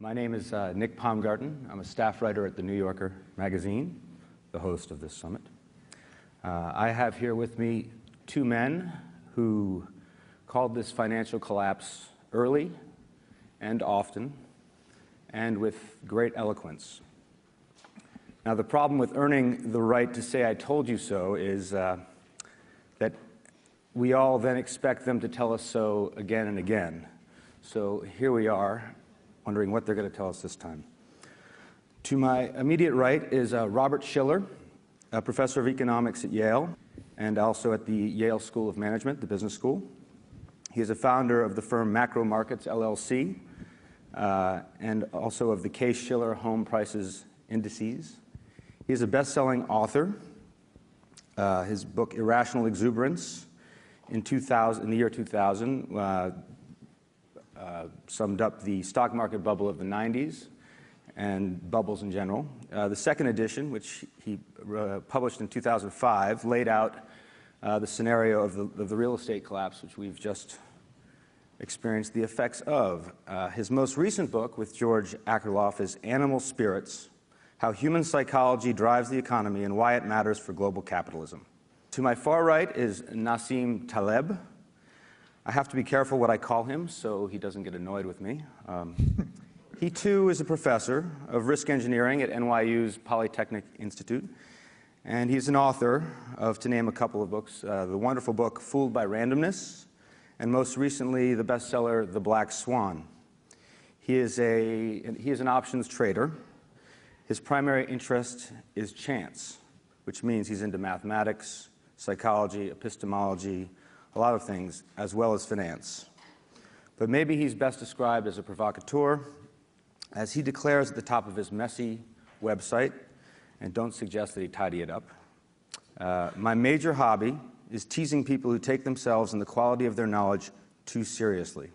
My name is Nick Paumgarten. I'm a staff writer at the New Yorker magazine, the host of this summit. I have here with me two men who called this financial collapse early and often, and with great eloquence. Now, the problem with earning the right to say "I told you so" is that we all then expect them to tell us so again and again. So here we are, wondering what they're going to tell us this time. To my immediate right is Robert Shiller, a professor of economics at Yale, and also at the Yale School of Management, the business school. He is a founder of the firm Macro Markets, LLC, and also of the Case-Shiller Home Prices Indices. He is a best-selling author. His book, Irrational Exuberance, in the year 2000, summed up the stock market bubble of the 90s and bubbles in general. The second edition, which he published in 2005, laid out the scenario of the real estate collapse, which we've just experienced the effects of. His most recent book with George Akerlof is Animal Spirits: How Human Psychology Drives the Economy and Why It Matters for Global Capitalism. To my far right is Nassim Taleb. I have to be careful what I call him so he doesn't get annoyed with me. He too is a professor of risk engineering at NYU's Polytechnic Institute, and he's an author of, to name a couple of books, the wonderful book Fooled by Randomness, and most recently the bestseller The Black Swan. He is an options trader. His primary interest is chance, which means he's into mathematics, psychology, epistemology, a lot of things, as well as finance. But maybe he's best described as a provocateur, as he declares at the top of his messy website, and don't suggest that he tidy it up. My major hobby is teasing people who take themselves and the quality of their knowledge too seriously.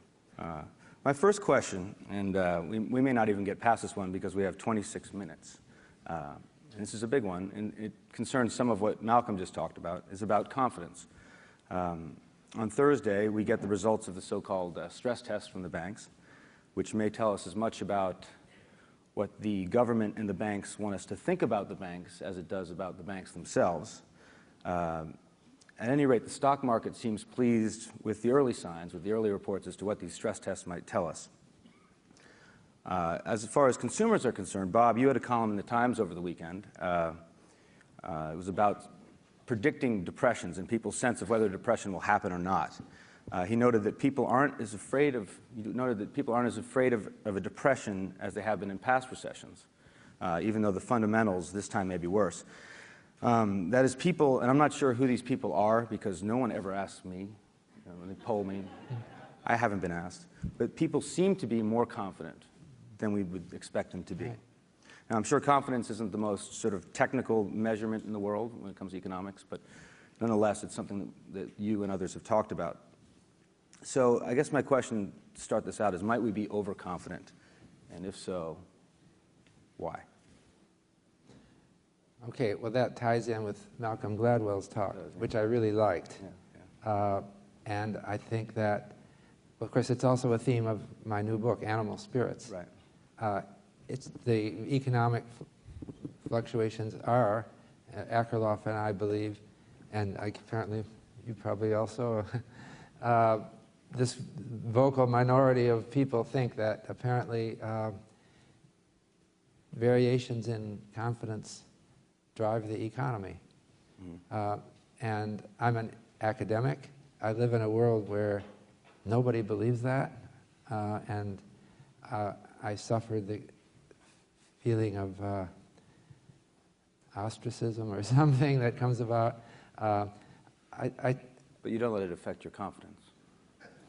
My first question, and we may not even get past this one because we have 26 minutes, and this is a big one, and it concerns some of what Malcolm just talked about, is about confidence. On Thursday, we get the results of the so-called stress test from the banks, which may tell us as much about what the government and the banks want us to think about the banks as it does about the banks themselves. At any rate, the stock market seems pleased with the early signs, with the early reports as to what these stress tests might tell us. As far as consumers are concerned, Bob, you had a column in the Times over the weekend. It was about predicting depressions and people's sense of whether depression will happen or not. He noted that people aren't as afraid of a depression as they have been in past recessions, even though the fundamentals this time may be worse. That is, people, and I'm not sure who these people are because no one ever asks me when they poll me. I haven't been asked, but people seem to be more confident than we would expect them to be. Now, I'm sure confidence isn't the most sort of technical measurement in the world when it comes to economics, but nonetheless, it's something that you and others have talked about. So I guess my question to start this out is, might we be overconfident? And if so, why? Okay, well, that ties in with Malcolm Gladwell's talk, which I really liked. And I think that, well, of course, it's also a theme of my new book, Animal Spirits. Right. It's the economic fluctuations are, Akerlof and I believe, and apparently you probably also, this vocal minority of people think that apparently variations in confidence drive the economy. And I'm an academic. I live in a world where nobody believes that, and I suffered the feeling of ostracism or something that comes about. But you don't let it affect your confidence.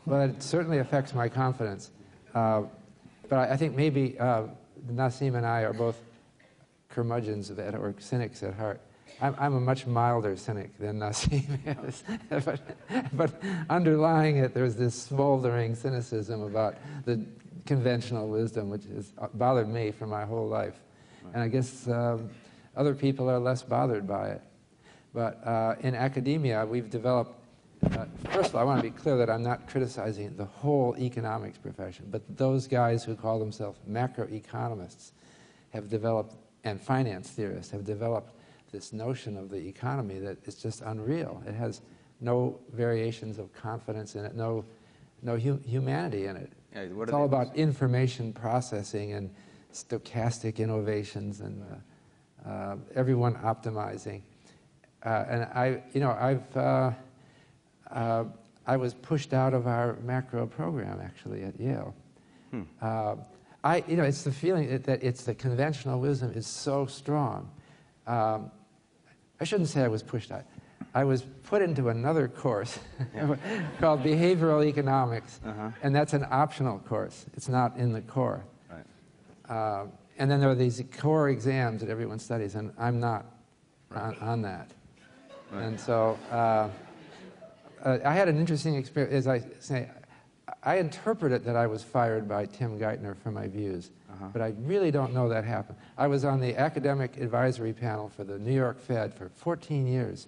Well, it certainly affects my confidence. But I think maybe Nassim and I are both curmudgeons or cynics at heart. I'm a much milder cynic than Nassim is. but underlying it, there's this smoldering cynicism about the conventional wisdom, which has bothered me for my whole life. Right. And I guess other people are less bothered by it. But in academia, we've developed first of all, I want to be clear that I'm not criticizing the whole economics profession, but those guys who call themselves macroeconomists have developed, and finance theorists have developed this notion of the economy that is just unreal. It has no variations of confidence in it, no humanity in it. Yeah, it's all about information processing and stochastic innovations and everyone optimizing. And I was pushed out of our macro program actually at Yale. It's the feeling that it's the conventional wisdom is so strong. I shouldn't say I was pushed out. I was put into another course called Behavioral Economics, and that's an optional course. It's not in the core. Right. And then there are these core exams that everyone studies, and I'm not on that. Right. And so I had an interesting experience. As I say, I interpreted that I was fired by Tim Geithner for my views, but I really don't know that happened. I was on the academic advisory panel for the New York Fed for 14 years.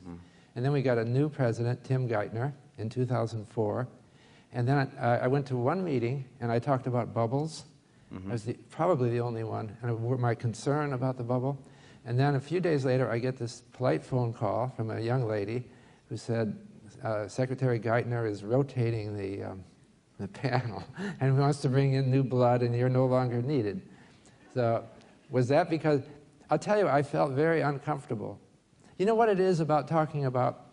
And then we got a new president, Tim Geithner, in 2004. And then I went to one meeting, and I talked about bubbles. I was probably the only one, and my concern about the bubble. And then a few days later, I get this polite phone call from a young lady who said, Secretary Geithner is rotating the panel, and he wants to bring in new blood, and you're no longer needed. So was that because, I'll tell you, I felt very uncomfortable. You know what it is about talking about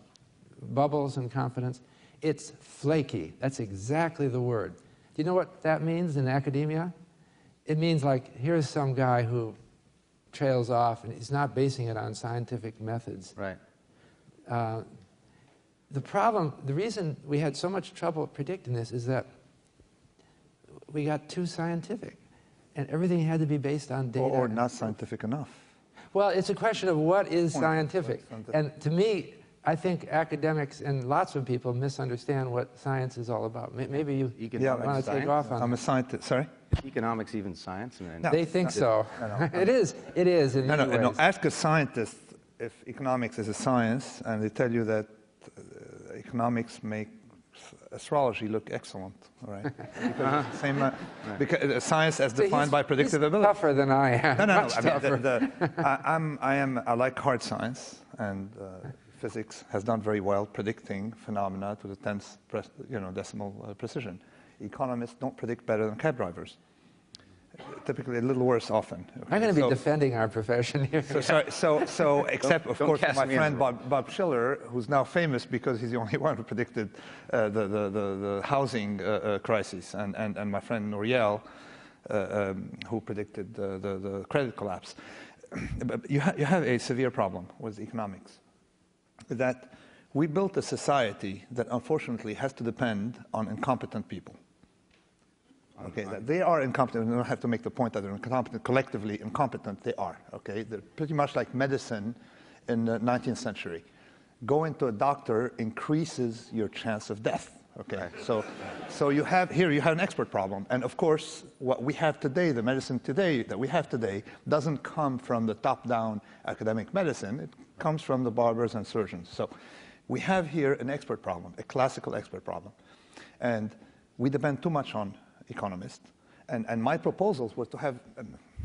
bubbles and confidence? It's flaky. That's exactly the word. Do you know what that means in academia? It means like, here's some guy who trails off, and he's not basing it on scientific methods. Right. The reason we had so much trouble predicting this is that we got too scientific, and everything had to be based on data. Or not scientific enough. Well, it's a question of what is scientific. And to me, I think academics and lots of people misunderstand what science is all about. Maybe you want to take off on I'm a scientist. Sorry? Economics even science? No, they think so. No. It is in many ways. No, ask a scientist if economics is a science, and they tell you that economics makes astrology look excellent, all right? Because science as defined by predictive ability. Tougher than I am. I like hard science, and physics has done very well predicting phenomena to the 10th decimal precision. Economists don't predict better than cab drivers. Typically a little worse often. I'm going to be defending our profession here. So except, of course, my friend Bob Shiller, who's now famous because he's the only one who predicted the housing crisis, and my friend Nouriel, who predicted the credit collapse. But you have a severe problem with economics, that we built a society that unfortunately has to depend on incompetent people. Okay, that they are incompetent. We don't have to make the point that they're incompetent. Collectively incompetent, they are. Okay, they're pretty much like medicine in the 19th century. Going to a doctor increases your chance of death. Okay, right. So you have an expert problem, and of course, what we have today, the medicine today that we have today, doesn't come from the top-down academic medicine. It comes from the barbers and surgeons. So we have here an expert problem, a classical expert problem, and we depend too much on economists, and my proposals were to have,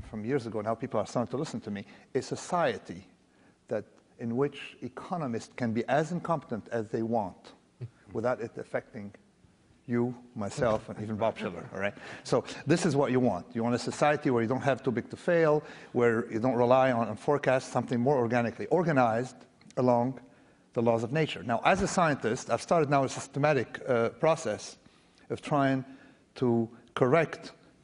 from years ago, now people are starting to listen to me, a society in which economists can be as incompetent as they want without it affecting you, myself, and even Bob Shiller, all right? So this is what you want. You want a society where you don't have too big to fail, where you don't rely on forecasts, something more organically organized along the laws of nature. Now, as a scientist, I've started now a systematic process of trying to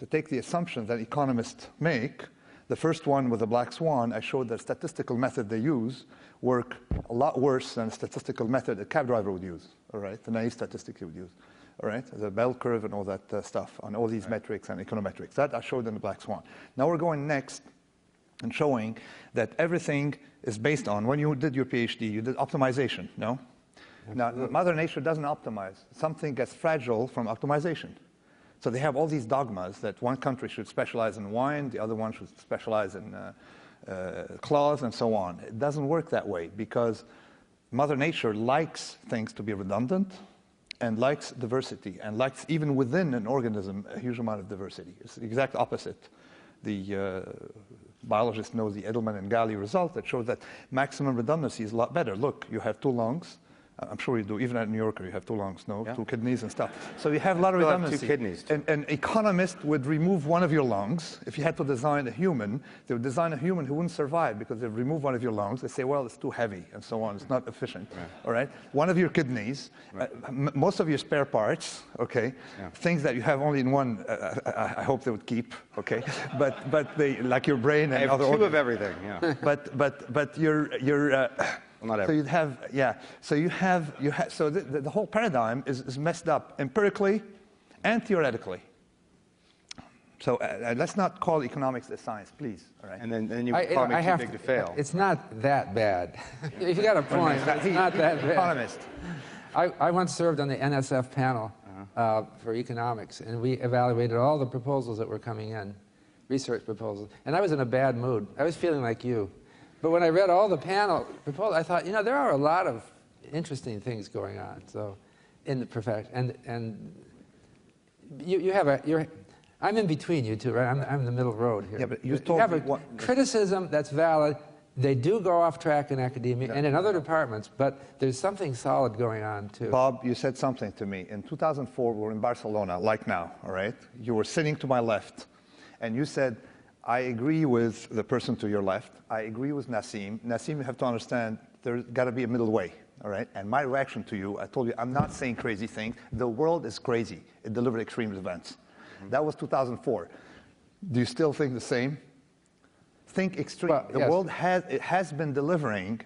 take the assumptions that economists make. The first one with the black swan, I showed the statistical method they use work a lot worse than the statistical method a cab driver would use, all right? The naive statistic he would use, all right? The bell curve and all that stuff on all these metrics and econometrics. That I showed in the black swan. Now we're going next and showing that everything is based on, when you did your PhD, you did optimization, no? Now, Mother Nature doesn't optimize. Something gets fragile from optimization. So they have all these dogmas that one country should specialize in wine, the other one should specialize in cloth, and so on. It doesn't work that way because Mother Nature likes things to be redundant and likes diversity and likes, even within an organism, a huge amount of diversity. It's the exact opposite. The biologist knows the Edelman and Galli result that shows that maximum redundancy is a lot better. Look, you have 2 lungs. I'm sure you do. Even at New Yorker, you have 2 lungs, no? Yeah. 2 kidneys and stuff. So you have a lot of redundancy. Have 2 kidneys. An economist would remove one of your lungs. If you had to design a human, they would design a human who wouldn't survive because they've removed one of your lungs. They say, well, it's too heavy and so on. It's not efficient. Right. All right? One of your kidneys, right. Most of your spare parts, okay? Yeah. Things that you have only in one, I hope they would keep, okay? but they, like your brain and other organs. 2 of everything, yeah. but you're well, not so you'd have, yeah. So so the whole paradigm is messed up empirically and theoretically. So let's not call economics a science, please. All right. And then you call me too big to fail. It's not that bad. If you got a point, it's not that bad. Economist. I once served on the NSF panel for economics, and we evaluated all the proposals that were coming in, research proposals. And I was in a bad mood. I was feeling like you. But when I read all the panel proposals, I thought, there are a lot of interesting things going on. So, in the profession, and you have I'm in between you two, right? I'm in the middle road here. Yeah, but you have a criticism that's valid. They do go off track in academia and in other departments, but there's something solid going on too. Bob, you said something to me in 2004. We were in Barcelona, like now. All right, you were sitting to my left, and you said, I agree with the person to your left. I agree with Nassim. Nassim, you have to understand, there's got to be a middle way, all right? And my reaction to you, I told you, I'm not saying crazy things. The world is crazy. It delivered extreme events. Mm-hmm. That was 2004. Do you still think the same? Think extreme. Well, the world has been delivering,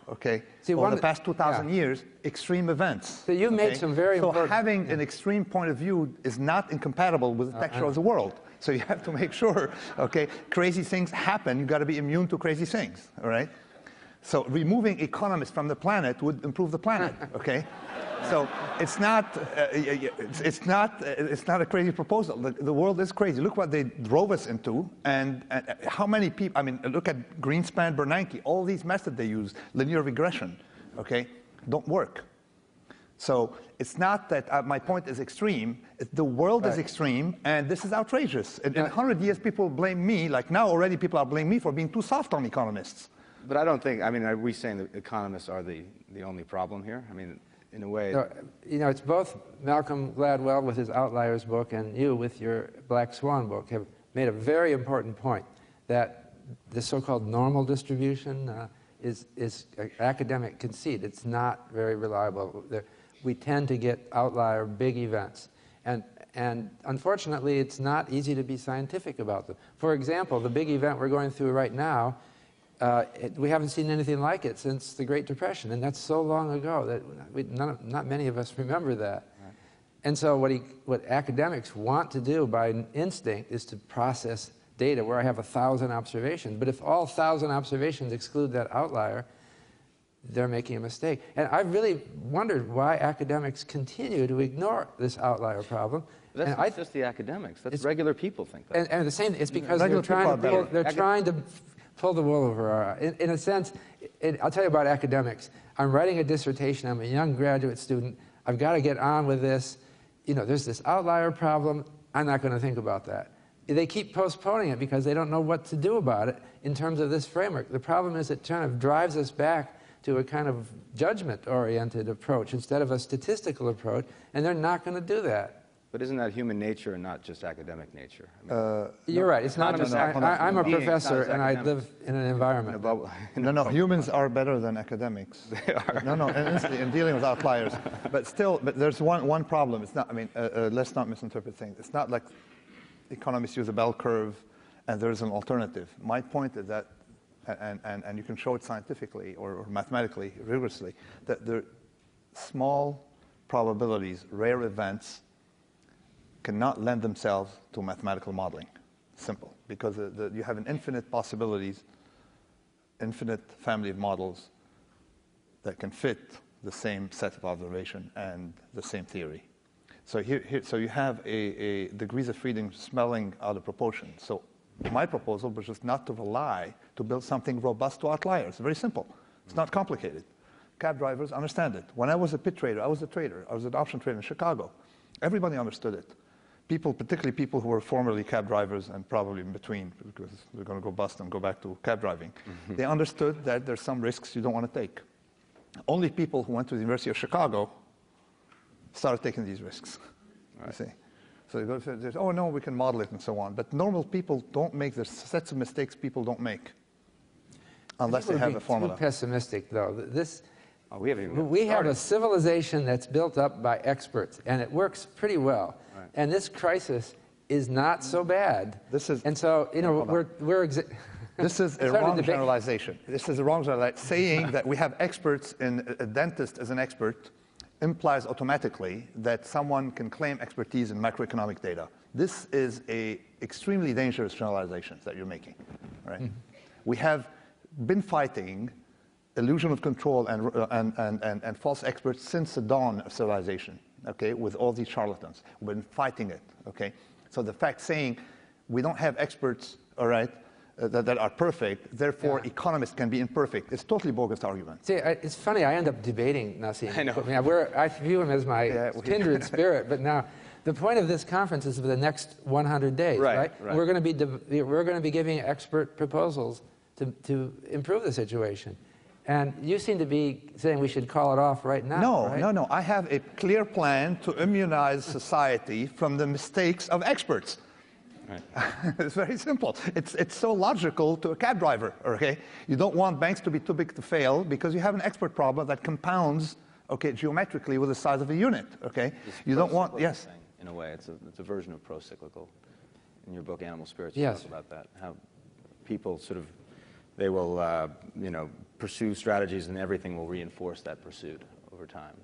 okay, over the past 2,000 years, extreme events. So you made some very important... So having an extreme point of view is not incompatible with the texture of the world. So you have to make sure, okay, crazy things happen. You've got to be immune to crazy things, all right? So removing economists from the planet would improve the planet, okay? So it's not a crazy proposal. The world is crazy. Look what they drove us into, and how many people, I mean, look at Greenspan, Bernanke, all these methods they use, linear regression, okay, don't work. So it's not that my point is extreme. The world is extreme, and this is outrageous. In 100 years, people blame me, like now already people are blaming me for being too soft on economists. But I don't think, I mean, are we saying that economists are the only problem here? I mean, in a way... No, it's both Malcolm Gladwell with his Outliers book and you with your Black Swan book have made a very important point that the so-called normal distribution is an academic conceit. It's not very reliable. We tend to get outlier big events. And unfortunately, it's not easy to be scientific about them. For example, the big event we're going through right now, we haven't seen anything like it since the Great Depression, and that's so long ago that not many of us remember that. Right. And so what academics want to do by instinct is to process data where I have 1,000 observations. But if all 1,000 observations exclude that outlier, they're making a mistake. And I've really wondered why academics continue to ignore this outlier problem. But that's not just the academics. That's regular people think that. And the same, it's because they're trying to pull the wool over our eyes. In a sense, I'll tell you about academics. I'm writing a dissertation. I'm a young graduate student. I've got to get on with this. There's this outlier problem. I'm not going to think about that. They keep postponing it because they don't know what to do about it in terms of this framework. The problem is it kind of drives us back to a kind of judgment-oriented approach instead of a statistical approach, and they're not going to do that. But isn't that human nature and not just academic nature? You're right. It's not just... I'm a professor, and I live in an environment. No, humans are better than academics. They are. No, in dealing with outliers. But there's one problem. It's not, I mean, let's not misinterpret things. It's not like economists use a bell curve and there's an alternative. My point is that, and you can show it scientifically or mathematically, rigorously, that there are small probabilities, rare events, cannot lend themselves to mathematical modeling. Simple. Because you have an infinite possibilities, infinite family of models that can fit the same set of observation and the same theory. So so you have a degrees of freedom smelling out of proportion. So my proposal was just not to rely to build something robust to outliers. Very simple. It's not complicated. cab drivers understand it. When I was a pit trader, I was a trader. I was an option trader in Chicago. Everybody understood it. People, particularly people who were formerly cab drivers and probably in between, because they're going to go bust and go back to cab driving. They understood that there's some risks you don't want to take. Only people who went to the University of Chicago started taking these risks. Right. You see. So they go to, oh no, we can model it and so on. But normal people don't make the sets of mistakes people don't make unless they have a formula. Too pessimistic, though. We have a civilization that's built up by experts, and it works pretty well. Right. And this crisis is not so bad. And so, you know, this is a wrong generalization. This is a wrong generalization. Saying that we have experts in a dentist as an expert implies automatically that someone can claim expertise in macroeconomic data. This is a extremely dangerous generalization that you're making. Right? We have been fighting illusion of control and false experts since the dawn of civilization, okay, with all these charlatans. We've been fighting it, okay? So the fact saying we don't have experts, all right, that are perfect, therefore economists can be imperfect, it's totally bogus argument. See, it's funny, I end up debating Nassim. I know. I view him as my kindred spirit, but now the point of this conference is for the next 100 days, right? We're going to be giving expert proposals to improve the situation. And you seem to be saying we should call it off right now. No, right? no. I have a clear plan to immunize society from the mistakes of experts. Right. It's very simple. It's so logical to a cab driver, okay? You don't want banks to be too big to fail because you have an expert problem that compounds, okay, geometrically with the size of a unit, okay? You don't want, yes? In a way, it's a version of pro-cyclical. In your book, Animal Spirits, you talk about that, how people sort of, they will, you know, pursue strategies and everything will reinforce that pursuit over time,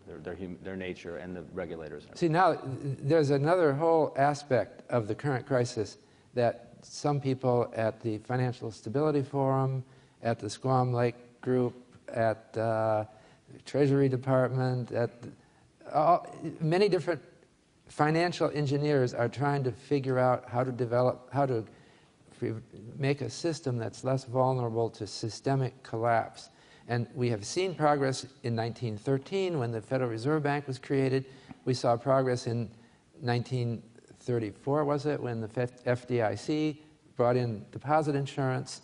their nature and the regulators. See, now there's another whole aspect of the current crisis that some people at the Financial Stability Forum, at the Squam Lake Group, at the Treasury Department, at many different financial engineers are trying to figure out how to make a system that's less vulnerable to systemic collapse. And we have seen progress in 1913 when the Federal Reserve Bank was created. We saw progress in 1934, was it, when the FDIC brought in deposit insurance.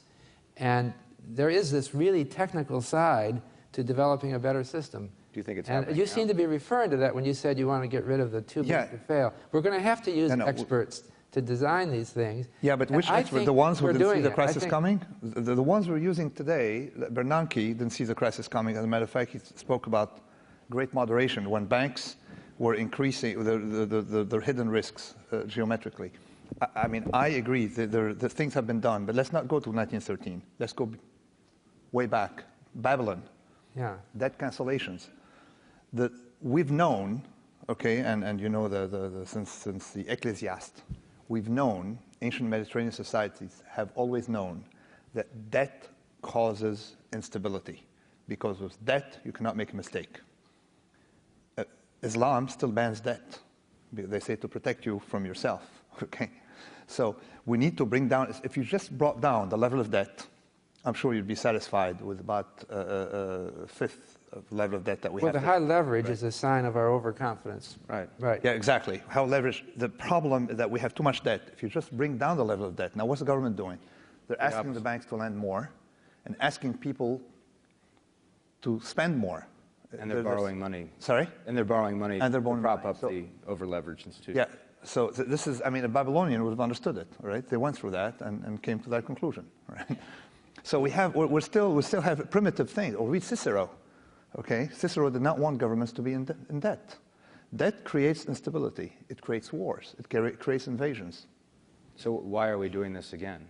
And there is this really technical side to developing a better system. Do you think it's happening? And you seem to be referring to that when you said you want to get rid of the too big to fail. We're going to have to use experts to design these things. Yeah, but which experts? The ones who didn't see the crisis coming? The ones we're using today, Bernanke didn't see the crisis coming. As a matter of fact, he spoke about great moderation when banks were increasing their hidden risks geometrically. I mean, I agree that things have been done, but let's not go to 1913. Let's go way back. Babylon. Yeah. Debt cancellations. We've known, okay, and you know since the Ecclesiast, we've known, ancient Mediterranean societies have always known that debt causes instability. Because with debt, you cannot make a mistake. Islam still bans debt. They say to protect you from yourself, okay? So we need to bring down, if you just brought down the level of debt, I'm sure you'd be satisfied with about a fifth of the level of debt that we have. Well, the high leverage is a sign of our overconfidence. Right. Yeah, exactly. How leverage, the problem is that we have too much debt. If you just bring down the level of debt, now what's the government doing? They're asking the banks to lend more and asking people to spend more. And they're borrowing money. Sorry? And they're borrowing money to prop up so, the over-leveraged institution. Yeah. So this is, I mean, a Babylonian would have understood it, right? They went through that and came to that conclusion, right? So we still have primitive things. Or read Cicero, okay? Cicero did not want governments to be in debt. Debt creates instability. It creates wars. It creates invasions. So why are we doing this again?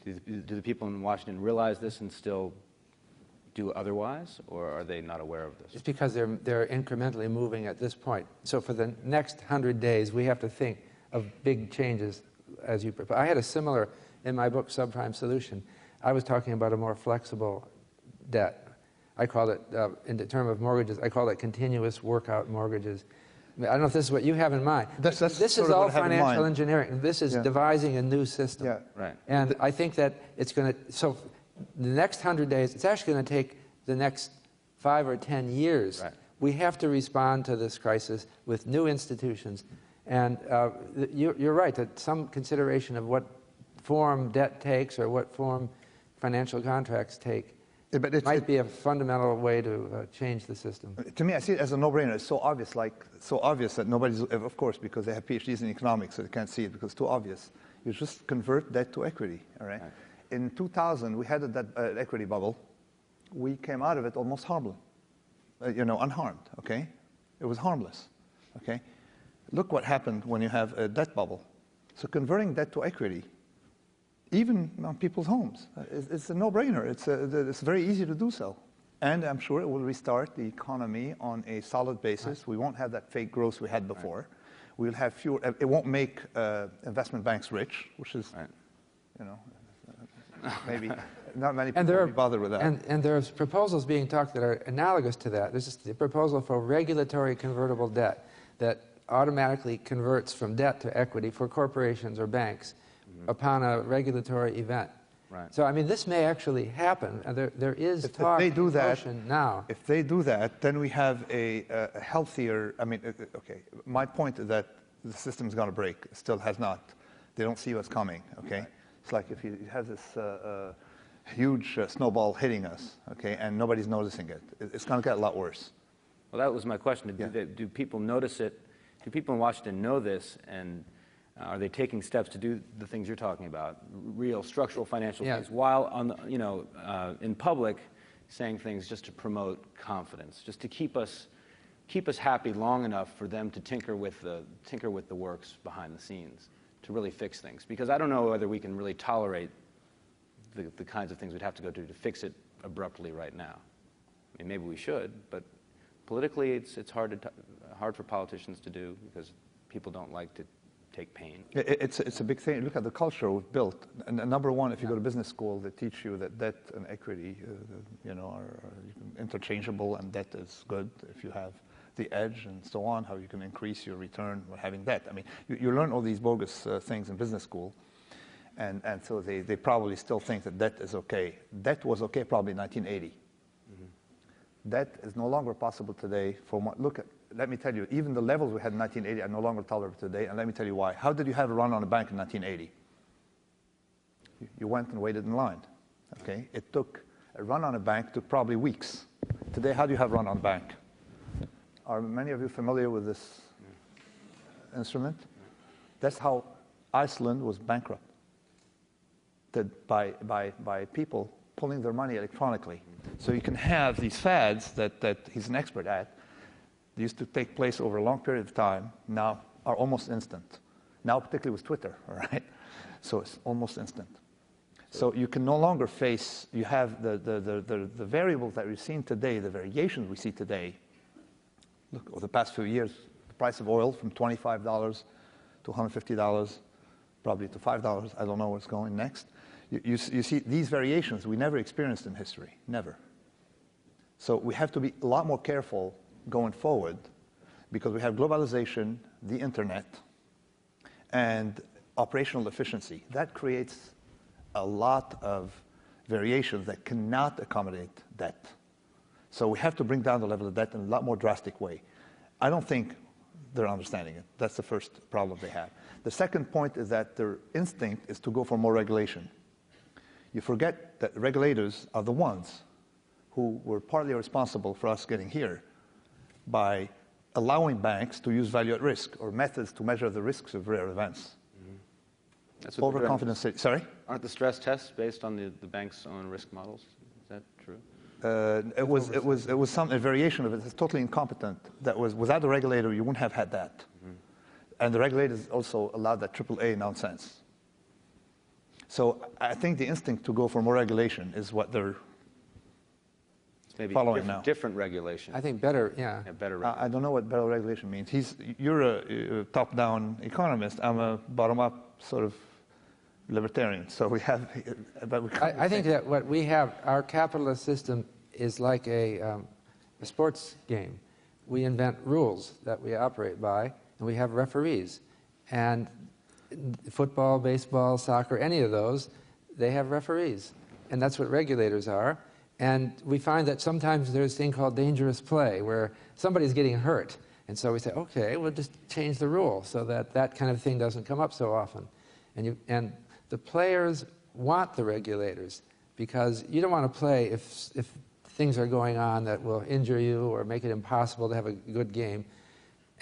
Do the people in Washington realize this and still do otherwise, or are they not aware of this? It's because they're incrementally moving at this point. So for the next 100 days, we have to think of big changes as you propose. I had a similar, in my book, Subprime Solution, I was talking about a more flexible debt. I called it, in the term of mortgages, I called it continuous workout mortgages. I don't know if this is what you have in mind. This is all financial engineering. This is devising a new system. Yeah. Right. And I think that it's going to, so the next 100 days, it's actually going to take the next 5 or 10 years. Right. We have to respond to this crisis with new institutions. And you're right that some consideration of what form debt takes or what form financial contracts take might be a fundamental way to change the system. To me, I see it as a no-brainer. It's so obvious that nobody's, of course, because they have PhDs in economics, so they can't see it because it's too obvious. You just convert debt to equity, all right? In 2000, we had that equity bubble. We came out of it almost harmless, unharmed, okay? It was harmless, okay? Look what happened when you have a debt bubble. So converting debt to equity, even on people's homes, it's a no-brainer. It's very easy to do so. And I'm sure it will restart the economy on a solid basis. Right. We won't have that fake growth we had before. Right. We'll have fewer. It won't make investment banks rich, which is, maybe not many people will be bothered with that. And there's proposals being talked that are analogous to that. This is the proposal for regulatory convertible debt that automatically converts from debt to equity for corporations or banks upon a regulatory event. Right. So, I mean, this may actually happen. There is talk in motion now. If they do that, then we have a healthier, okay, my point is that the system's going to break. It still has not. They don't see what's coming, okay? Right. It's like if you have this huge snowball hitting us, okay, and nobody's noticing it. It's going to get a lot worse. Well, that was my question. Do people notice it? Do people in Washington know this, and are they taking steps to do the things you're talking about, real structural financial things, while on the, in public saying things just to promote confidence, just to keep us happy long enough for them to tinker with the works behind the scenes to really fix things? Because I don't know whether we can really tolerate the kinds of things we'd have to go to fix it abruptly right now. I mean, maybe we should, but politically it's hard for politicians to do because people don't like to take pain. It's a big thing. Look at the culture we've built. And number one, if you go to business school, they teach you that debt and equity, are interchangeable, and debt is good if you have the edge and so on. How you can increase your return by having debt. I mean, you learn all these bogus things in business school, and so they probably still think that debt is okay. Debt was okay probably in 1980. That is no longer possible today. Let me tell you, even the levels we had in 1980 are no longer tolerable today, and let me tell you why. How did you have a run on a bank in 1980? You went and waited in line, okay? A run on a bank took probably weeks. Today, how do you have a run on a bank? Are many of you familiar with this instrument? That's how Iceland was bankrupted, by people pulling their money electronically. So you can have these fads that he's an expert at. They used to take place over a long period of time, now are almost instant. Now, particularly with Twitter, all right? So it's almost instant. So you can no longer you have the variables that we've seen today, the variations we see today. Look, over the past few years, the price of oil from $25 to $150, probably to $5. I don't know what's going next. You see these variations we never experienced in history, never. So we have to be a lot more careful going forward because we have globalization, the internet, and operational efficiency. That creates a lot of variations that cannot accommodate debt. So we have to bring down the level of debt in a lot more drastic way. I don't think they're understanding it. That's the first problem they have. The second point is that their instinct is to go for more regulation. You forget that regulators are the ones who were partly responsible for us getting here by allowing banks to use value at risk or methods to measure the risks of rare events. That's what overconfident. Sorry? Aren't the stress tests based on the bank's own risk models? Is that true? It was a variation of it. It's totally incompetent. That was without the regulator, you wouldn't have had that. And the regulators also allowed that AAA nonsense. So I think the instinct to go for more regulation is what they're following now. Different regulation. I think better, yeah. Better regulation. I don't know what better regulation means. You're a top-down economist. I'm a bottom-up sort of libertarian. So we have, but we I think that what we have, our capitalist system is like a sports game. We invent rules that we operate by, and we have referees. And football, baseball, soccer, any of those, they have referees. And that's what regulators are. And we find that sometimes there's a thing called dangerous play, where somebody's getting hurt. And so we say, okay, we'll just change the rule so that that kind of thing doesn't come up so often. And the players want the regulators, because you don't want to play if things are going on that will injure you or make it impossible to have a good game.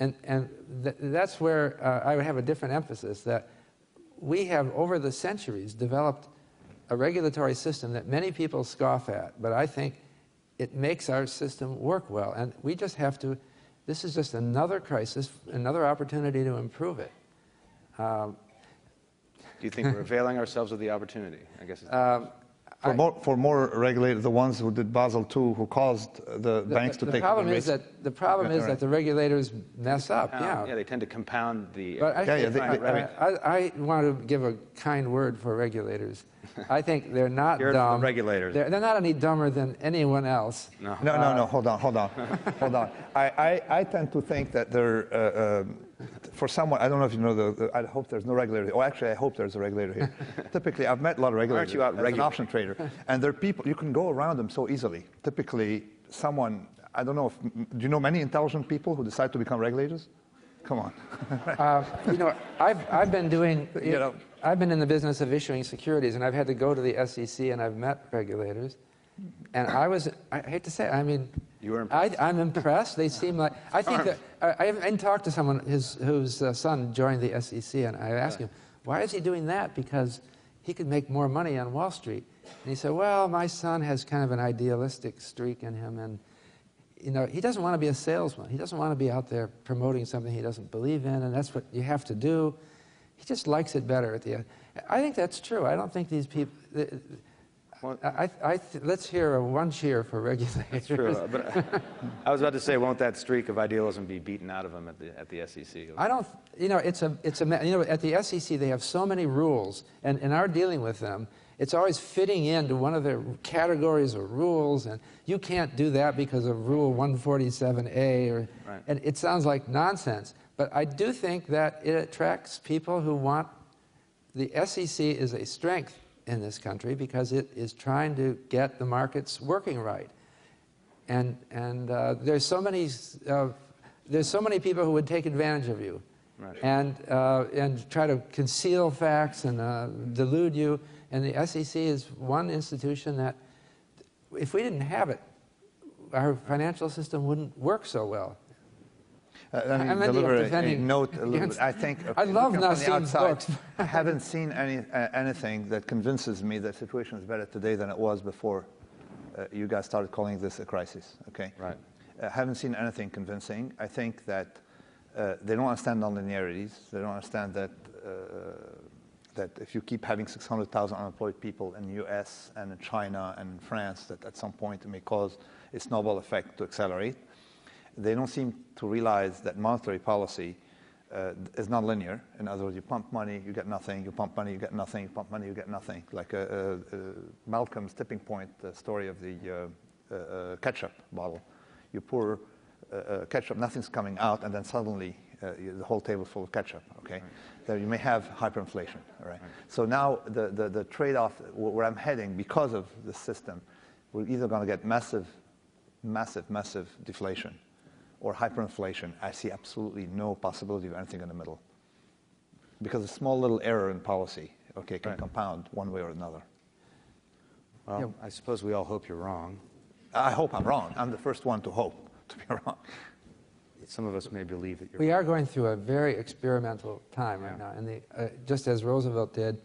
And that's where I would have a different emphasis, that we have, over the centuries, developed a regulatory system that many people scoff at, but I think it makes our system work well. And we just have to, this is just another crisis, another opportunity to improve it. Do you think we're availing ourselves of the opportunity? I guess. For more regulators, the ones who did Basel II, who caused the banks to take the risk. The problem is that the regulators mess up. Yeah, they tend to compound the. But I want to give a kind word for regulators. I think they're not dumb. The regulators. They're not any dumber than anyone else. No. Hold on. I tend to think that they're. For someone, I don't know if you know I hope there's no regulator here. Oh, actually, I hope there's a regulator here. Typically, I've met a lot of regulators. Aren't you out as an option trader, and they're people you can go around them so easily. Typically, someone I don't know if do you know many intelligent people who decide to become regulators? Come on. I've been doing. I've been in the business of issuing securities, and I've had to go to the SEC, and I've met regulators, and I hate to say it, I mean. You were impressed? I'm impressed. They seem like, I think that, I talked to someone whose son joined the SEC, and I asked him, why is he doing that? Because he could make more money on Wall Street. And he said, well, my son has kind of an idealistic streak in him, and he doesn't want to be a salesman. He doesn't want to be out there promoting something he doesn't believe in, and that's what you have to do. He just likes it better at the end. I think that's true. I don't think these people... let's hear one cheer for regulators. That's true, but I was about to say, won't that streak of idealism be beaten out of them at the SEC? I don't. At the SEC they have so many rules, and in our dealing with them, it's always fitting into one of their categories of rules, and you can't do that because of Rule 147A, and it sounds like nonsense. But I do think that it attracts people who want. The SEC is a strength in this country because it is trying to get the markets working right, and there's so many people who would take advantage of you, and try to conceal facts and delude you. And the SEC is one institution that, if we didn't have it, our financial system wouldn't work so well. Let me deliver a note a little bit. I think I love Nassim's books. I haven't seen anything that convinces me that the situation is better today than it was before you guys started calling this a crisis. Okay. Right. I haven't seen anything convincing. I think that they don't understand nonlinearities. They don't understand that that if you keep having 600,000 unemployed people in the U.S. and in China and in France, that at some point it may cause a snowball effect to accelerate. They don't seem to realize that monetary policy is not linear. In other words, you pump money, you get nothing. You pump money, you get nothing. You pump money, you get nothing. Like Malcolm's tipping point, the story of the ketchup bottle. You pour ketchup, nothing's coming out, and then suddenly the whole table full of ketchup. Okay, there you may have hyperinflation. All right. So now the trade-off where I'm heading because of the system, we're either going to get massive deflation or hyperinflation. I see absolutely no possibility of anything in the middle. Because a small little error in policy, okay, can compound one way or another. Well, I suppose we all hope you're wrong. I hope I'm wrong. I'm the first one to hope to be wrong. Some of us may believe that you're We are going through a very experimental time right now. And just as Roosevelt did,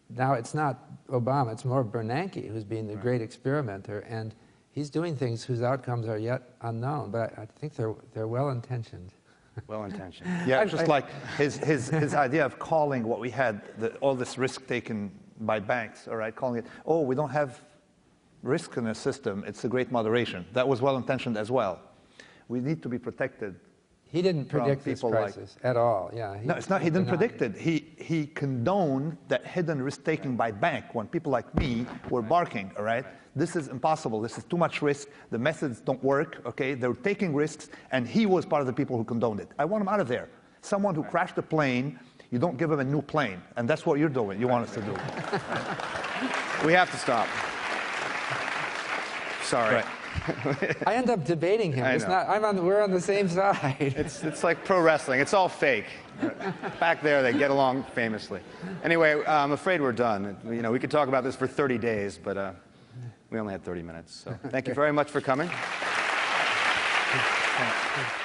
now it's not Obama, it's more Bernanke who's being the great experimenter. And he's doing things whose outcomes are yet unknown, but I think they're well-intentioned. Well-intentioned. Yeah, just like his idea of calling what we had, all this risk taken by banks, all right, calling it, oh, we don't have risk in the system, it's a great moderation. That was well-intentioned as well. We need to be protected. He didn't predict this crisis at all. Yeah. No, it's not. He didn't predict it. He condoned that hidden risk-taking by bank when people like me were barking. All right, this is impossible. This is too much risk. The methods don't work. Okay, they're taking risks, and he was part of the people who condoned it. I want him out of there. Someone who crashed a plane, you don't give him a new plane, and that's what you're doing. You want us to do. We have to stop. sorry. Right. I end up debating him. I It's know. not. We're on the same side. It's like pro wrestling. It's all fake. Back there, they get along famously. Anyway, I'm afraid we're done. You know, we could talk about this for 30 days, but we only had 30 minutes. So thank you very much for coming. Thanks.